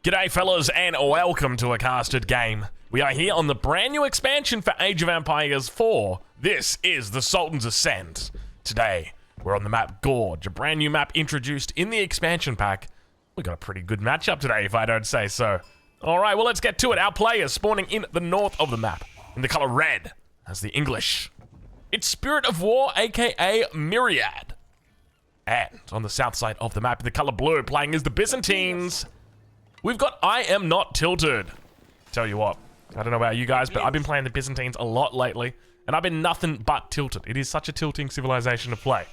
G'day fellas and welcome to a casted game. We are here on the brand new expansion for Age of Empires 4. This is the Sultan's Ascent. Today, we're on the map Gorge, a brand new map introduced in the expansion pack. We got a pretty good matchup today if I don't say so. Alright, well let's get to it. Our players spawning in the north of the map, in the color red, as the English. It's Spirit of War, aka Myriad. And on the south side of the map, in the color blue, playing as the Byzantines. We've got I Am Not Tilted. Tell you what, I don't know about you guys, but I've been playing the Byzantines a lot lately, and I've been nothing but tilted. It is such a tilting civilization to play.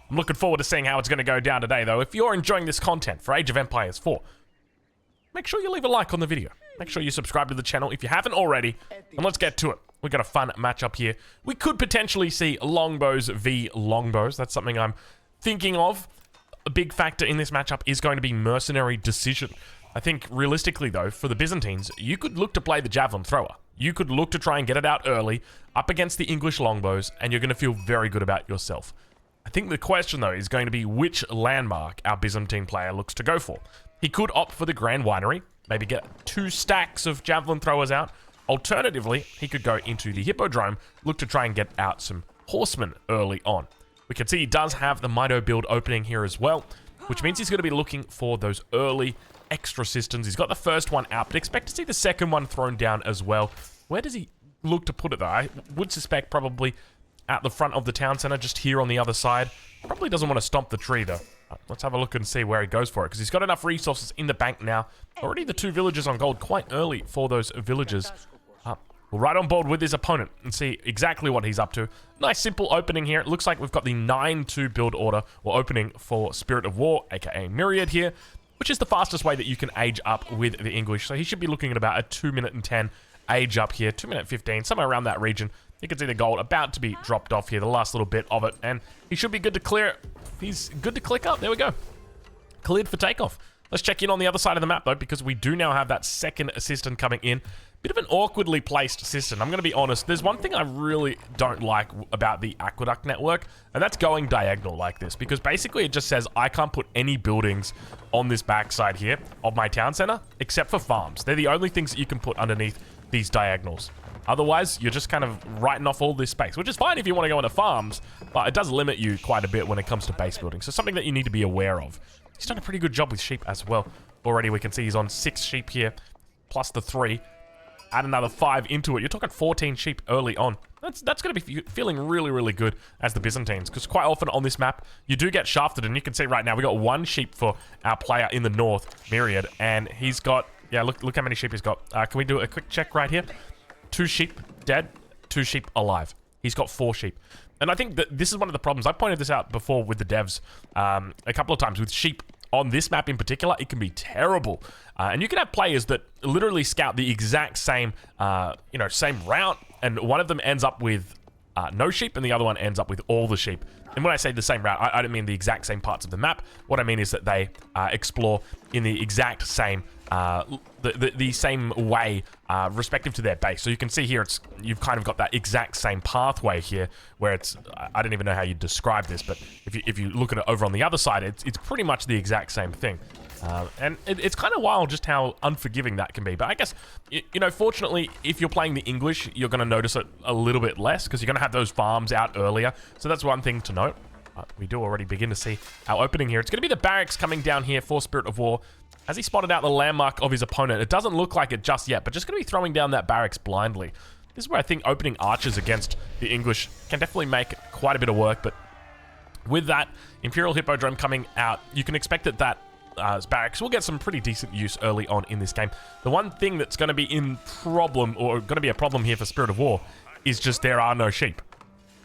I'm looking forward to seeing how it's going to go down today, though. If you're enjoying this content for Age of Empires 4, make sure you leave a like on the video. Make sure you subscribe to the channel if you haven't already, and let's get to it. We've got a fun matchup here. We could potentially see longbows v longbows. That's something I'm thinking of. A big factor in this matchup is going to be mercenary decision. I think realistically though, for the Byzantines, you could look to play the javelin thrower. You could look to try and get it out early, up against the English longbows, and you're going to feel very good about yourself. I think the question though is going to be which landmark our Byzantine player looks to go for. He could opt for the Grand Winery, maybe get 2 stacks of javelin throwers out. Alternatively, he could go into the Hippodrome, look to try and get out some horsemen early on. We can see he does have the Mito build opening here as well, which means he's going to be looking for those early extra systems. He's got the first one out, but expect to see the second one thrown down as well. Where does he look to put it though? I would suspect probably at the front of the town center, just here on the other side. Probably doesn't want to stomp the tree though. Let's have a look and see where he goes for it, because he's got enough resources in the bank now. Already the 2 villagers on gold, quite early for those villagers. We'll right on board with his opponent and see exactly what he's up to. Nice simple opening here. It looks like we've got the 9-2 build order, or opening for Spirit of War, aka Myriad here, which is the fastest way that you can age up with the English. So he should be looking at about a 2-minute and 10 age up here, 2-minute 15, somewhere around that region. You can see the gold about to be dropped off here, the last little bit of it, and he should be good to clear. He's good to click up. There we go. Cleared for takeoff. Let's check in on the other side of the map though, because we do now have that second assistant coming in. Bit of an awkwardly placed assistant. I'm going to be honest. There's one thing I really don't like about the aqueduct network, and that's going diagonal like this, because basically it just says I can't put any buildings on this backside here of my town center except for farms. They're the only things that you can put underneath these diagonals. Otherwise, you're just kind of writing off all this space, which is fine if you want to go into farms, but it does limit you quite a bit when it comes to base building. So something that you need to be aware of. He's done a pretty good job with sheep as well. Already we can see he's on 6 sheep here, plus the 3. Add another 5 into it. You're talking 14 sheep early on. That's going to be feeling really, really good as the Byzantines, because quite often on this map, you do get shafted, and you can see right now, we got 1 sheep for our player in the north, Myriad, and he's got, yeah, look how many sheep he's got. Can we do a quick check right here? 2 sheep dead, 2 sheep alive. He's got 4 sheep. And I think that this is one of the problems. I pointed this out before with the devs a couple of times with sheep. On this map in particular, it can be terrible. And you can have players that literally scout the exact same, same route, and one of them ends up with no sheep, and the other one ends up with all the sheep. And when I say the same route, I don't mean the exact same parts of the map. What I mean is that they explore in the exact same, the same way, respective to their base. So you can see here, you've kind of got that exact same pathway here, where it's, I don't even know how you describe this, but if you look at it over on the other side, it's pretty much the exact same thing. And it's kind of wild just how unforgiving that can be. But I guess, fortunately, if you're playing the English, you're going to notice it a little bit less, because you're going to have those farms out earlier. So that's one thing to note. We do already begin to see our opening here. It's going to be the barracks coming down here for Spirit of War. Has he spotted out the landmark of his opponent? It doesn't look like it just yet, but just going to be throwing down that barracks blindly. This is where I think opening archers against the English can definitely make quite a bit of work. But with that Imperial Hippodrome coming out, you can expect that barracks will get some pretty decent use early on in this game. The one thing that's going to be a problem here for Spirit of War is just there are no sheep.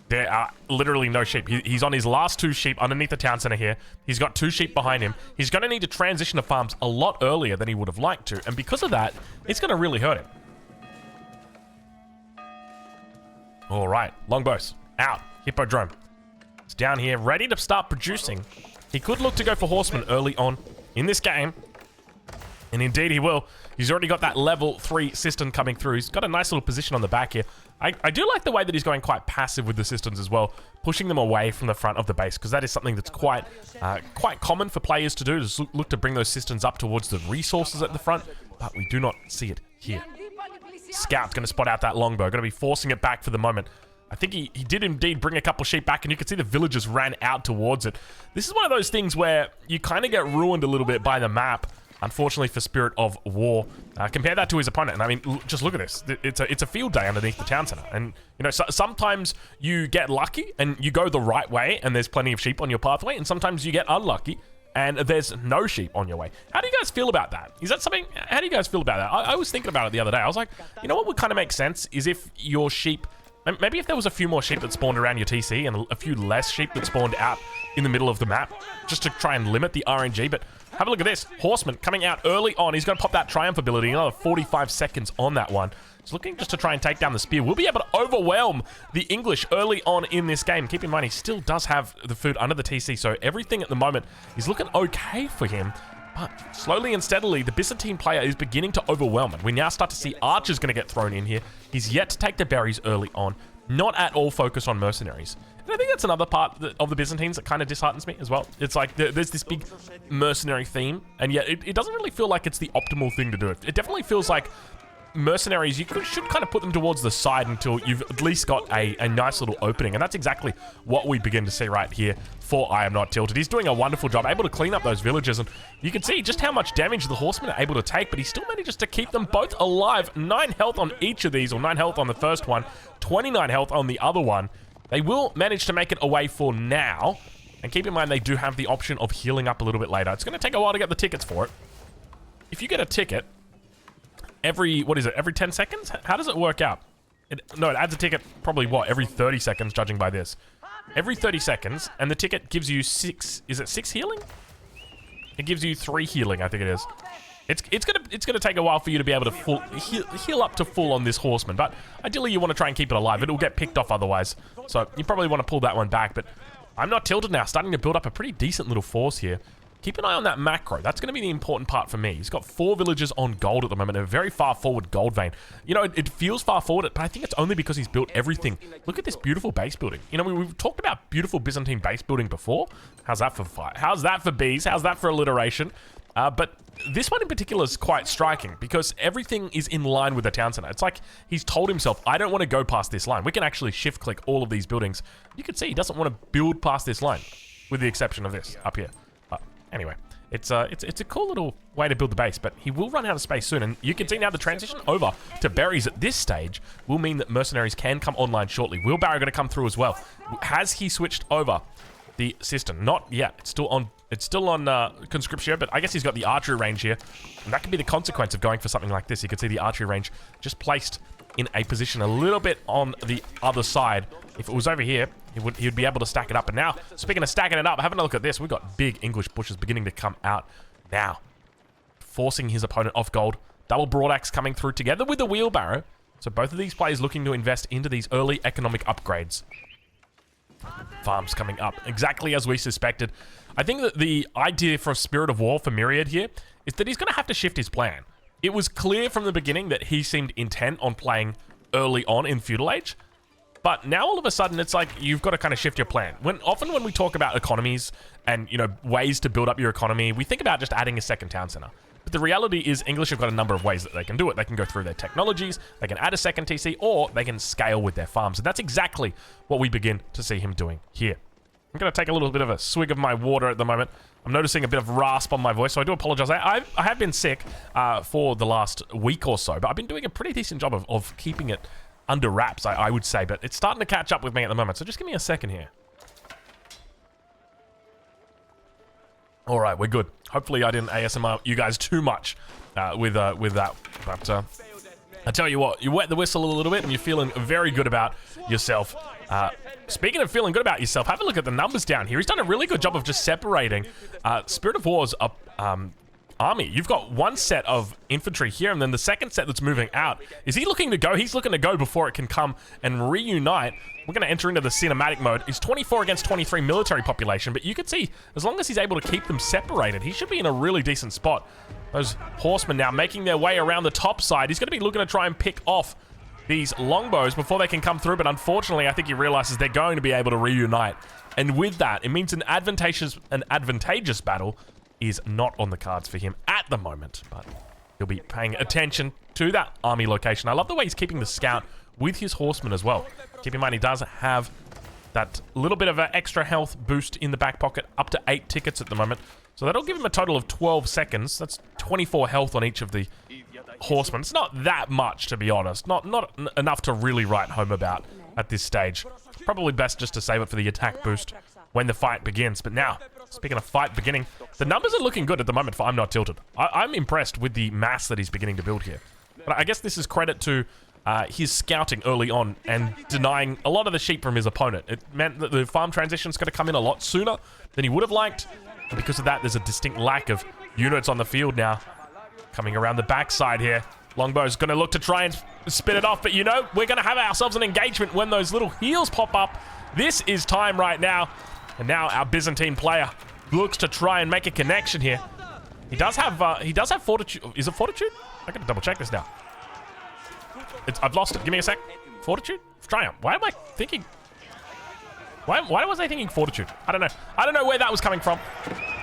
There are literally no sheep. He's on his last 2 sheep underneath the town center here. He's got 2 sheep behind him. He's going to need to transition to farms a lot earlier than he would have liked to. And because of that, it's going to really hurt him. All right, longbows out. Hippodrome. It's down here, ready to start producing. He could look to go for horsemen early on in this game. And indeed he will. He's already got that level 3 cistern coming through. He's got a nice little position on the back here. I do like the way that he's going quite passive with the cisterns as well, pushing them away from the front of the base, because that is something that's quite common for players to do, to look to bring those cisterns up towards the resources at the front. but we do not see it here. Scout's going to spot out that longbow. Going to be forcing it back for the moment. I think he did indeed bring a couple sheep back, and you can see the villagers ran out towards it. This is one of those things where you kind of get ruined a little bit by the map, unfortunately, for Spirit of War. Compare that to his opponent, and I mean, just look at this. It's a field day underneath the town center, and you know, sometimes you get lucky and you go the right way, and there's plenty of sheep on your pathway, and sometimes you get unlucky and there's no sheep on your way. How do you guys feel about that? Is that something? How do you guys feel about that? I was thinking about it the other day. I was like, you know what would kind of make sense is if your sheep, maybe if there was a few more sheep that spawned around your TC and a few less sheep that spawned out in the middle of the map, just to try and limit the RNG. But have a look at this. Horseman coming out early on. He's going to pop that Triumph ability. Another 45 seconds on that one. He's looking just to try and take down the spear. We'll be able to overwhelm the English early on in this game. Keep in mind, he still does have the food under the TC, so everything at the moment is looking okay for him. But slowly and steadily, the Byzantine player is beginning to overwhelm it. We now start to see archers going to get thrown in here. He's yet to take the berries early on. Not at all focused on mercenaries. And I think that's another part of the Byzantines that kind of disheartens me as well. It's like there's this big mercenary theme, and yet it doesn't really feel like it's the optimal thing to do. It definitely feels like mercenaries, you should kind of put them towards the side until you've at least got a nice little opening. And that's exactly what we begin to see right here for I Am Not Tilted. He's doing a wonderful job, able to clean up those villages, and you can see just how much damage the horsemen are able to take, but he still manages to keep them both alive. 9 health on each of these, or 9 health on the first one, 29 health on the other one. They will manage to make it away for now, and keep in mind they do have the option of healing up a little bit later. It's going to take a while to get the tickets for it. If you get a ticket every 10 seconds? How does it work out? No, it adds a ticket probably, every 30 seconds, judging by this. Every 30 seconds, and the ticket gives you 6, is it 6 healing? It gives you 3 healing, I think it is. It's gonna take a while for you to be able to heal up to full on this horseman, but ideally you want to try and keep it alive. It'll get picked off otherwise, so you probably want to pull that one back, but I'm Not Tilted now, starting to build up a pretty decent little force here. Keep an eye on that macro. That's going to be the important part for me. He's got 4 villages on gold at the moment, a very far forward gold vein. You know, it feels far forward, but I think it's only because he's built everything. Look at this beautiful base building. You know, we've talked about beautiful Byzantine base building before. How's that for fire? How's that for bees? How's that for alliteration? But this one in particular is quite striking because everything is in line with the town center. It's like he's told himself, I don't want to go past this line. We can actually shift click all of these buildings. You can see he doesn't want to build past this line, with the exception of this up here. Anyway, it's a cool little way to build the base, but he will run out of space soon, and you can see now the transition over to berries at this stage will mean that mercenaries can come online shortly. Wheelbarrow going to come through as well. Has he switched over the system? Not yet. It's still on conscriptio, but I guess he's got the archery range here, and that could be the consequence of going for something like this. You can see the archery range just placed in a position a little bit on the other side. If it was over here, he would be able to stack it up. And now, speaking of stacking it up, having a look at this, we've got big English bushes beginning to come out now, forcing his opponent off gold. Double broadaxe coming through together with the wheelbarrow. So both of these players looking to invest into these early economic upgrades. Farms coming up, exactly as we suspected. I think that the idea for Spirit of War for Myriad here is that he's going to have to shift his plan. It was clear from the beginning that he seemed intent on playing early on in Feudal Age, but now all of a sudden it's like you've got to kind of shift your plan. Often when we talk about economies and, you know, ways to build up your economy, we think about just adding a second town center. But the reality is English have got a number of ways that they can do it. They can go through their technologies, they can add a second TC, or they can scale with their farms. And that's exactly what we begin to see him doing here. I'm going to take a little bit of a swig of my water at the moment. I'm noticing a bit of rasp on my voice, so I do apologize. I have been sick for the last week or so, but I've been doing a pretty decent job of keeping it under wraps, I would say. But it's starting to catch up with me at the moment, so just give me a second here. All right, we're good. Hopefully I didn't ASMR you guys too much with that. But I tell you what, you wet the whistle a little bit and you're feeling very good about yourself. Speaking of feeling good about yourself, have a look at the numbers down here. He's done a really good job of just separating Spirit of War's army. You've got one set of infantry here, and then the second set that's moving out. Is he looking to go? He's looking to go before it can come and reunite. We're going to enter into the cinematic mode. He's 24 against 23 military population, but you can see, as long as he's able to keep them separated, he should be in a really decent spot. Those horsemen now making their way around the top side. He's going to be looking to try and pick off these longbows before they can come through, but unfortunately, I think he realizes they're going to be able to reunite. And with that, it means an advantageous battle is not on the cards for him at the moment. But He'll be paying attention to that army location. I love the way he's keeping the scout with his horsemen as well. Keep in mind, he does have that little bit of an extra health boost in the back pocket, up to 8 tickets at the moment. So that'll give him a total of 12 seconds. That's 24 health on each of the horsemen. It's not that much, to be honest. Not enough to really write home about at this stage. Probably best just to save it for the attack boost when the fight begins. But now, speaking of fight beginning, the numbers are looking good at the moment for I'm Not Tilted. I'm impressed with the mass that he's beginning to build here. But I guess this is credit to his scouting early on and denying a lot of the sheep from his opponent. It meant that the farm transition's going to come in a lot sooner than he would have liked. And because of that, there's a distinct lack of units on the field now. Coming around the backside here. Longbow's going to look to try and spin it off. But, you know, we're going to have ourselves an engagement when those little heels pop up. This is time right now. And now our Byzantine player looks to try and make a connection here. He does have fortitude. Is it fortitude? I got to double check this now. I've lost it. Give me a sec. Fortitude? Triumph. Why am I thinking... Why was I thinking fortitude? I don't know. I don't know where that was coming from.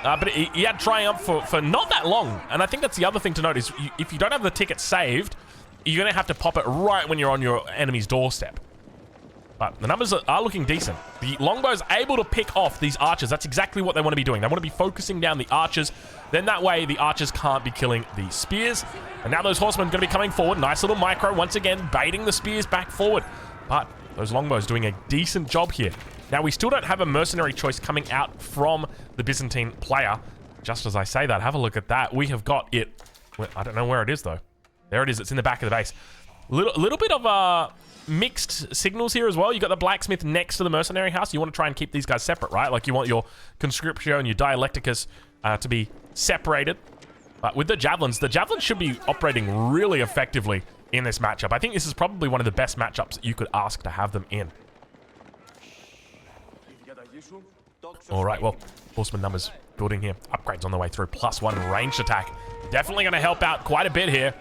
But he had triumph for not that long. And I think that's the other thing to note is if you don't have the ticket saved, you're going to have to pop it right when you're on your enemy's doorstep. But the numbers are looking decent. The longbow's able to pick off these archers. That's exactly what they want to be doing. They want to be focusing down the archers. Then that way the archers can't be killing the spears. And now those horsemen are going to be coming forward. Nice little micro once again, baiting the spears back forward. But those longbows doing a decent job here. Now, we still don't have a mercenary choice coming out from the Byzantine player. Just as I say that, have a look at that. We have got it. Well, I don't know where it is, though. There it is. It's in the back of the base. Little bit of mixed signals here as well. You got the blacksmith next to the mercenary house. You want to try and keep these guys separate, right? Like, you want your conscriptio and your dialecticus to be separated. But with the javelins should be operating really effectively in this matchup. I think this is probably one of the best matchups that you could ask to have them in. All right, well, horseman numbers building here. Upgrades on the way through. +1 ranged attack. Definitely going to help out quite a bit here.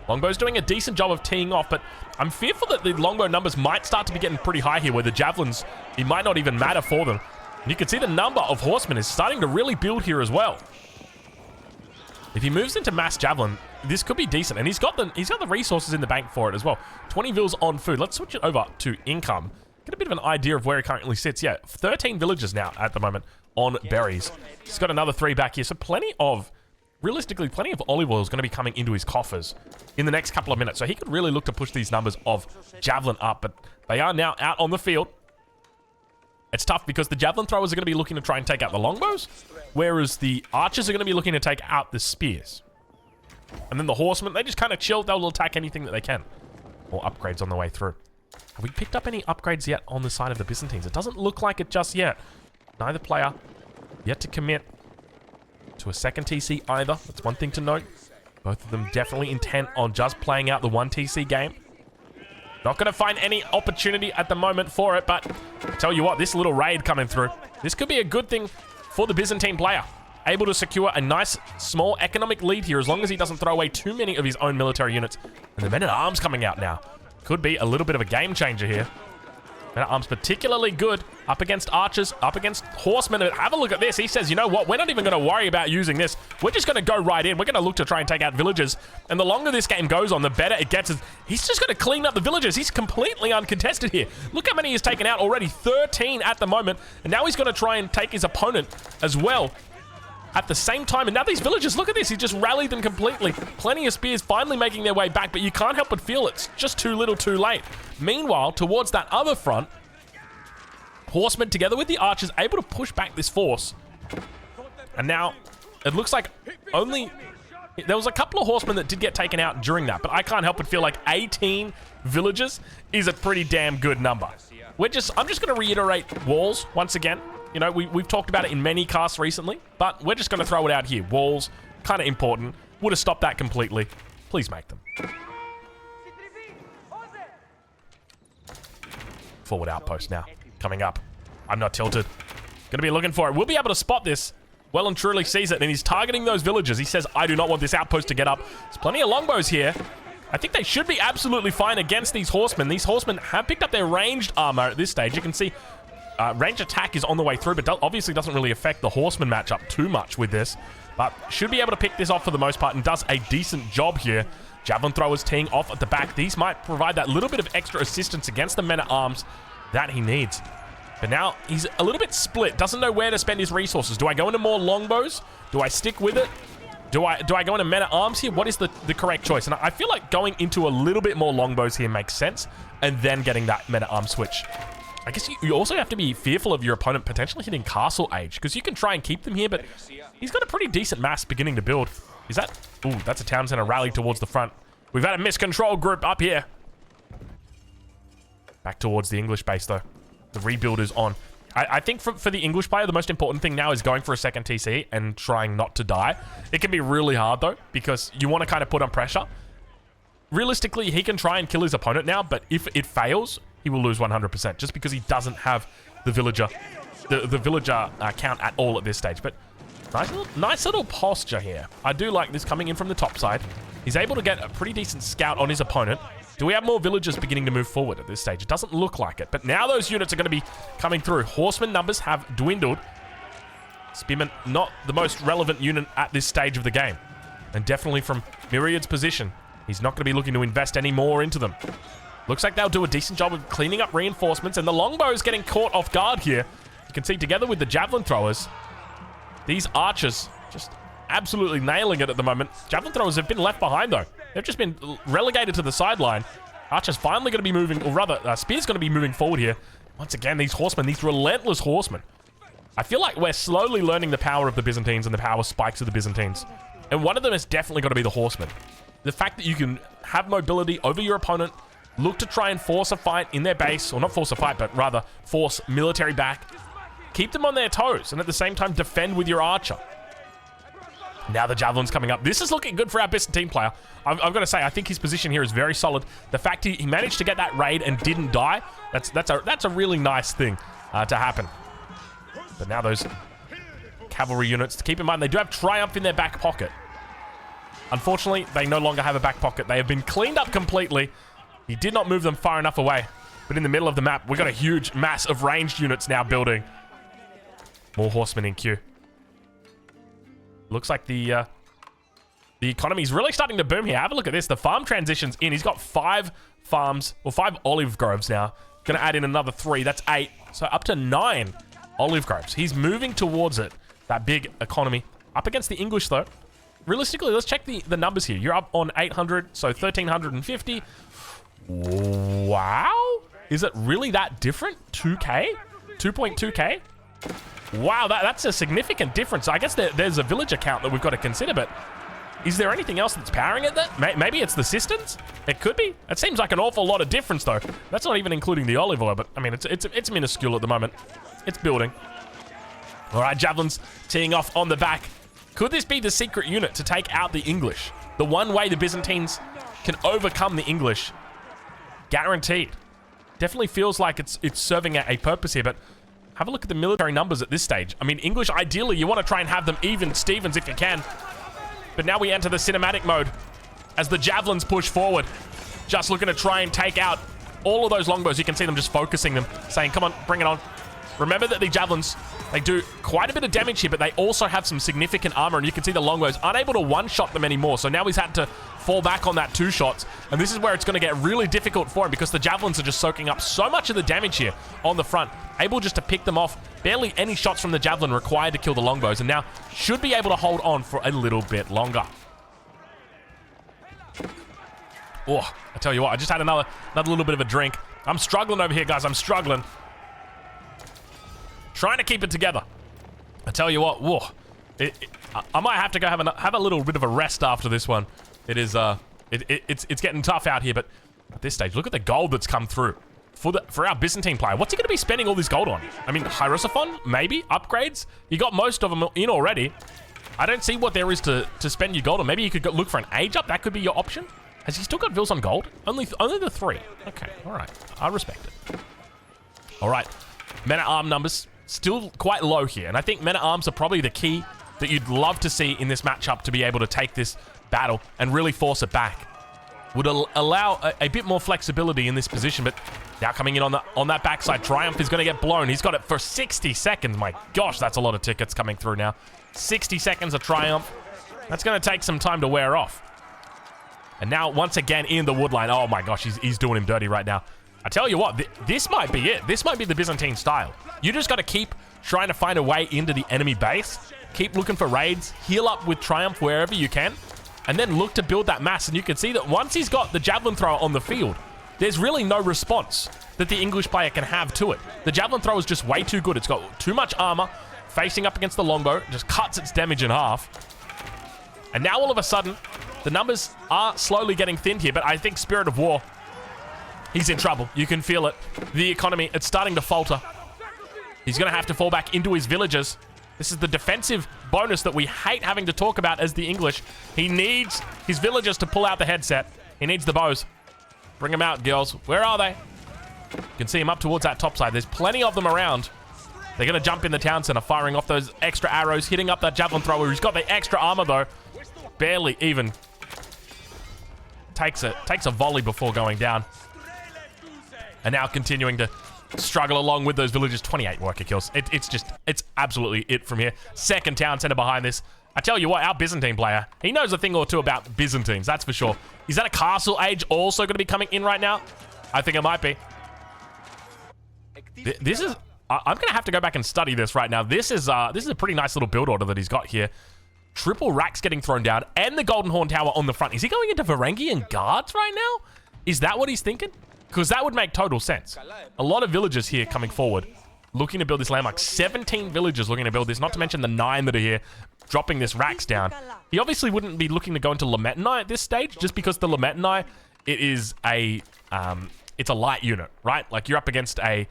Longbow's doing a decent job of teeing off, but I'm fearful that the longbow numbers might start to be getting pretty high here, where the javelins, it might not even matter for them. And you can see the number of horsemen is starting to really build here as well. If he moves into mass javelin, this could be decent, and he's got the resources in the bank for it as well. 20 vils on food. Let's switch it over to income. Get a bit of an idea of where he currently sits. Yeah, 13 villages now at the moment on berries. He's got another 3 back here. So realistically, plenty of olive oil is going to be coming into his coffers in the next couple of minutes. So he could really look to push these numbers of javelin up. But they are now out on the field. It's tough because the javelin throwers are going to be looking to try and take out the longbows, whereas the archers are going to be looking to take out the spears. And then the horsemen, they just kind of chill. They'll attack anything that they can. More upgrades on the way through. Have we picked up any upgrades yet on the side of the Byzantines? It doesn't look like it just yet. Neither player yet to commit to a second TC either. That's one thing to note. Both of them definitely intent on just playing out the 1 TC game. Not going to find any opportunity at the moment for it, but I tell you what, this little raid coming through, this could be a good thing for the Byzantine player. Able to secure a nice, small economic lead here as long as he doesn't throw away too many of his own military units. And the men-at-arms coming out now. Could be a little bit of a game changer here. Men-at-arms particularly good up against archers, up against horsemen. And have a look at this. He says, you know what? We're not even going to worry about using this. We're just going to go right in. We're going to look to try and take out villages. And the longer this game goes on, the better it gets. He's just going to clean up the villages. He's completely uncontested here. Look how many he's taken out already. 13 at the moment. And now he's going to try and take his opponent as well at the same time. And now these villagers, look at this. He just rallied them completely. Plenty of spears finally making their way back, but you can't help but feel it's just too little too late. Meanwhile, towards that other front, horsemen together with the archers able to push back this force. And now it looks like there was a couple of horsemen that did get taken out during that, but I can't help but feel like 18 villagers is a pretty damn good number. I'm just going to reiterate walls once again. You know, we've talked about it in many casts recently, but we're just going to throw it out here. Walls, kind of important. Would have stopped that completely. Please make them. Forward outpost now. Coming up. I'm not tilted. Going to be looking for it. We'll be able to spot this. Well and truly sees it, and he's targeting those villagers. He says, I do not want this outpost to get up. There's plenty of longbows here. I think they should be absolutely fine against these horsemen. These horsemen have picked up their ranged armor at this stage. You can see range attack is on the way through, but obviously doesn't really affect the horseman matchup too much with this. But should be able to pick this off for the most part and does a decent job here. Javelin throwers teeing off at the back. These might provide that little bit of extra assistance against the men-at-arms that he needs. But now he's a little bit split. Doesn't know where to spend his resources. Do I go into more longbows? Do I stick with it? Do I go into men-at-arms here? What is the correct choice? And I feel like going into a little bit more longbows here makes sense. And then getting that men-at-arms switch. I guess you also have to be fearful of your opponent potentially hitting castle age. Because you can try and keep them here, but he's got a pretty decent mass beginning to build. Is that... Ooh, that's a town center rally towards the front. We've had a miscontrol group up here. Back towards the English base, though. The rebuild is on. I think for the English player, the most important thing now is going for a second TC and trying not to die. It can be really hard, though, because you want to kind of put on pressure. Realistically, he can try and kill his opponent now, but if it fails, he will lose 100%, just because he doesn't have the villager, the villager count at all at this stage. But nice little posture here. I do like this coming in from the top side. He's able to get a pretty decent scout on his opponent. Do we have more villagers beginning to move forward at this stage? It doesn't look like it, but now those units are going to be coming through. Horseman numbers have dwindled. Spearmen, not the most relevant unit at this stage of the game. And definitely from Myriad's position, he's not going to be looking to invest any more into them. Looks like they'll do a decent job of cleaning up reinforcements, and the longbow's getting caught off guard here. You can see together with the javelin throwers, these archers just absolutely nailing it at the moment. Javelin throwers have been left behind, though. They've just been relegated to the sideline. Archer's finally going to be moving, or rather, Spear's going to be moving forward here. Once again, these horsemen, these relentless horsemen. I feel like we're slowly learning the power of the Byzantines and the power spikes of the Byzantines. And one of them has definitely got to be the horsemen. The fact that you can have mobility over your opponent, look to try and force a fight in their base, or not force a fight, but rather force military back. Keep them on their toes, and at the same time, defend with your archer. Now the javelin's coming up. This is looking good for our Byzantine player. I've got to say, I think his position here is very solid. The fact he managed to get that raid and didn't die, that's a really nice thing to happen. But now those cavalry units, keep in mind, they do have Triumph in their back pocket. Unfortunately, they no longer have a back pocket. They have been cleaned up completely. He did not move them far enough away. But in the middle of the map, we've got a huge mass of ranged units now building. More horsemen in queue. Looks like the economy is really starting to boom here. Have a look at this. The farm transitions in. He's got 5 farms, or 5 olive groves now. Going to add in another 3. That's 8. So up to 9 olive groves. He's moving towards it. That big economy. Up against the English, though. Realistically, let's check the numbers here. You're up on 800, so 1,350. Wow. Is it really that different? 2K? 2.2K? Wow, that's a significant difference. I guess there's a villager count that we've got to consider, but is there anything else that's powering it? Maybe it's the systems? It could be. It seems like an awful lot of difference, though. That's not even including the olive oil, but I mean, it's minuscule at the moment. It's building. All right, javelins teeing off on the back. Could this be the secret unit to take out the English? The one way the Byzantines can overcome the English. Guaranteed. Definitely feels like it's serving a purpose here, but have a look at the military numbers at this stage. I mean, English, ideally, you want to try and have them even Stevens if you can. But now we enter the cinematic mode as the javelins push forward. Just looking to try and take out all of those longbows. You can see them just focusing them, saying, come on, bring it on. Remember that the javelins, they do quite a bit of damage here, but they also have some significant armor, and you can see the longbows unable to one-shot them anymore. So now he's had to fall back on that 2 shots, and this is where it's going to get really difficult for him because the javelins are just soaking up so much of the damage here on the front. Able just to pick them off. Barely any shots from the javelin required to kill the longbows, and now should be able to hold on for a little bit longer. Oh, I tell you what, I just had another little bit of a drink. I'm struggling over here, guys. I'm struggling. Trying to keep it together. I tell you what, whoa. I might have to go have a little bit of a rest after this one. It is, it's getting tough out here, but at this stage, look at the gold that's come through. For our Byzantine player, what's he going to be spending all this gold on? I mean, Hierosophon, maybe? Upgrades? You got most of them in already. I don't see what there is to spend your gold on. Maybe you could look for an age up. That could be your option. Has he still got Vils on gold? Only the 3. Okay, all right. I respect it. All right. Men-at-arm numbers still quite low here. And I think men-at-arms are probably the key that you'd love to see in this matchup to be able to take this battle and really force it back. Would allow a bit more flexibility in this position, but Now coming in on that backside, Triumph is going to get blown. He's got it for 60 seconds. My gosh, that's a lot of tickets coming through now. 60 seconds of Triumph. That's going to take some time to wear off. And now, once again, in the woodline. Oh my gosh, he's doing him dirty right now. I tell you what, this might be it. This might be the Byzantine style. You just got to keep trying to find a way into the enemy base. Keep looking for raids. Heal up with Triumph wherever you can. And then look to build that mass. And you can see that once he's got the javelin thrower on the field, there's really no response that the English player can have to it. The javelin thrower is just way too good. It's got too much armor. Facing up against the longbow, it just cuts its damage in half. And now all of a sudden, the numbers are slowly getting thinned here. But I think Spirit of War, he's in trouble. You can feel it. The economy, it's starting to falter. He's going to have to fall back into his villages. This is the defensive bonus that we hate having to talk about as the English. He needs his villagers to pull out the headset. He needs the bows. Bring them out, girls. Where are they? You can see them up towards that top side. There's plenty of them around. They're going to jump in the town center, firing off those extra arrows, hitting up that javelin thrower. He's got the extra armor, though. Barely even takes a volley before going down. And now continuing to struggle along with those villagers. 28 worker kills. It's absolutely it from here. Second town center behind this. I tell you what, our Byzantine player, he knows a thing or two about Byzantines, that's for sure. Is that a castle age also going to be coming in right now? I think it might be. This is... I'm going to have to go back and study this right now. This is a pretty nice little build order that he's got here. Triple racks getting thrown down and the Golden Horn Tower on the front. Is he going into Varangian guards right now? Is that what he's thinking? Because that would make total sense. A lot of villagers here coming forward, looking to build this landmark. 17 villagers looking to build this, not to mention the 9 that are here, dropping this racks down. He obviously wouldn't be looking to go into Lametini at this stage, just because the Lametini, it is it's a light unit, right? Like you're up against an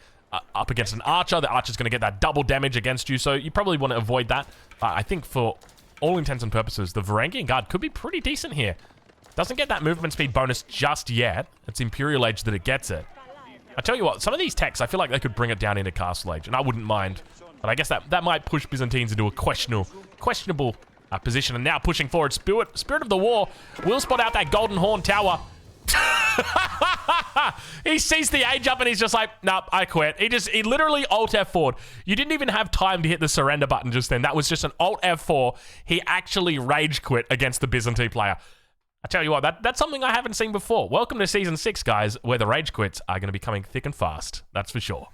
archer. The archer's going to get that double damage against you, so you probably want to avoid that. I think for all intents and purposes, the Varangian Guard could be pretty decent here. Doesn't get that movement speed bonus just yet. It's Imperial Age that it gets it. I tell you what, some of these techs, I feel like they could bring it down into Castle Age, and I wouldn't mind. But I guess that might push Byzantines into a questionable position. And now pushing forward, Spirit of the War will spot out that Golden Horn Tower. He sees the age up and he's just like, nope, I quit. He literally Alt F4'd. You didn't even have time to hit the surrender button just then. That was just an Alt F4. He actually rage quit against the Byzantine player. I tell you what, that's something I haven't seen before. Welcome to Season 6, guys, where the rage quits are going to be coming thick and fast. That's for sure.